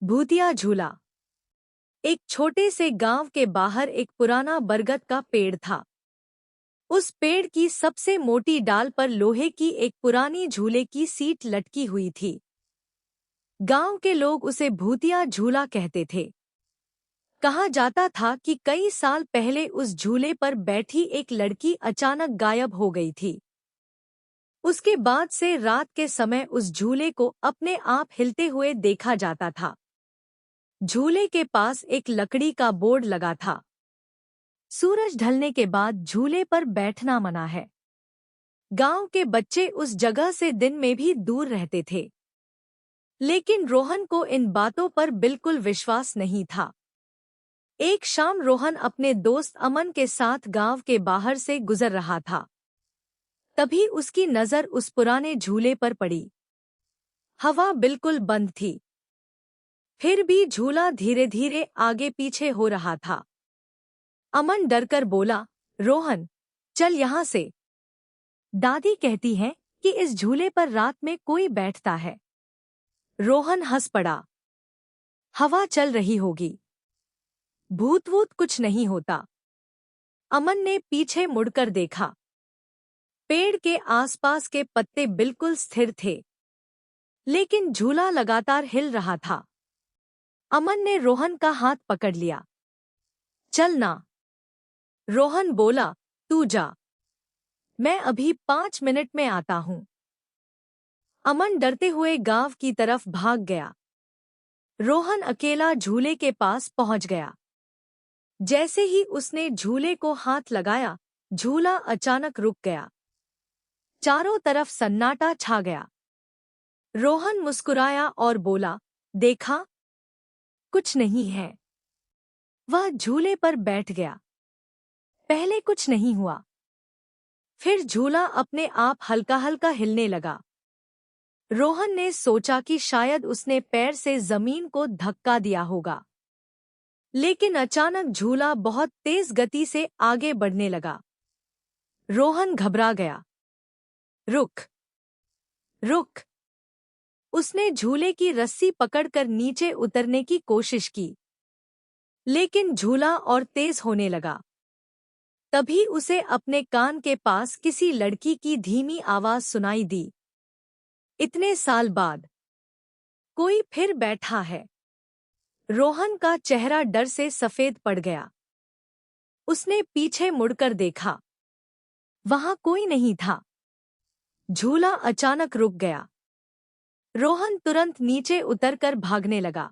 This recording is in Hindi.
भूतिया झूला। एक छोटे से गांव के बाहर एक पुराना बरगद का पेड़ था। उस पेड़ की सबसे मोटी डाल पर लोहे की एक पुरानी झूले की सीट लटकी हुई थी। गांव के लोग उसे भूतिया झूला कहते थे। कहा जाता था कि कई साल पहले उस झूले पर बैठी एक लड़की अचानक गायब हो गई थी। उसके बाद से रात के समय उस झूले को अपने आप हिलते हुए देखा जाता था। झूले के पास एक लकड़ी का बोर्ड लगा था। सूरज ढलने के बाद झूले पर बैठना मना है। गांव के बच्चे उस जगह से दिन में भी दूर रहते थे। लेकिन रोहन को इन बातों पर बिल्कुल विश्वास नहीं था। एक शाम रोहन अपने दोस्त अमन के साथ गांव के बाहर से गुजर रहा था। तभी उसकी नजर उस पुराने झूले पर पड़ी। हवा बिल्कुल बंद थी। फिर भी झूला धीरे धीरे आगे पीछे हो रहा था। अमन डरकर बोला, रोहन, चल यहाँ से। दादी कहती हैं कि इस झूले पर रात में कोई बैठता है। रोहन हंस पड़ा। हवा चल रही होगी, भूत वूत कुछ नहीं होता। अमन ने पीछे मुड़कर देखा। पेड़ के आसपास के पत्ते बिल्कुल स्थिर थे, लेकिन झूला लगातार हिल रहा था। अमन ने रोहन का हाथ पकड़ लिया। चल ना। रोहन बोला, तू जा, मैं अभी 5 मिनट में आता हूँ। अमन डरते हुए गांव की तरफ भाग गया। रोहन अकेला झूले के पास पहुंच गया। जैसे ही उसने झूले को हाथ लगाया, झूला अचानक रुक गया। चारों तरफ सन्नाटा छा गया। रोहन मुस्कुराया और बोला, देखा, कुछ नहीं है। वह झूले पर बैठ गया। पहले कुछ नहीं हुआ। फिर झूला अपने आप हल्का हल्का हिलने लगा। रोहन ने सोचा कि शायद उसने पैर से जमीन को धक्का दिया होगा। लेकिन अचानक झूला बहुत तेज गति से आगे बढ़ने लगा। रोहन घबरा गया। रुक, रुक। उसने झूले की रस्सी पकड़कर नीचे उतरने की कोशिश की, लेकिन झूला और तेज होने लगा। तभी उसे अपने कान के पास किसी लड़की की धीमी आवाज सुनाई दी, इतने साल बाद कोई फिर बैठा है। रोहन का चेहरा डर से सफेद पड़ गया। उसने पीछे मुड़कर देखा। वहां कोई नहीं था। झूला अचानक रुक गया। रोहन तुरंत नीचे उतरकर भागने लगा।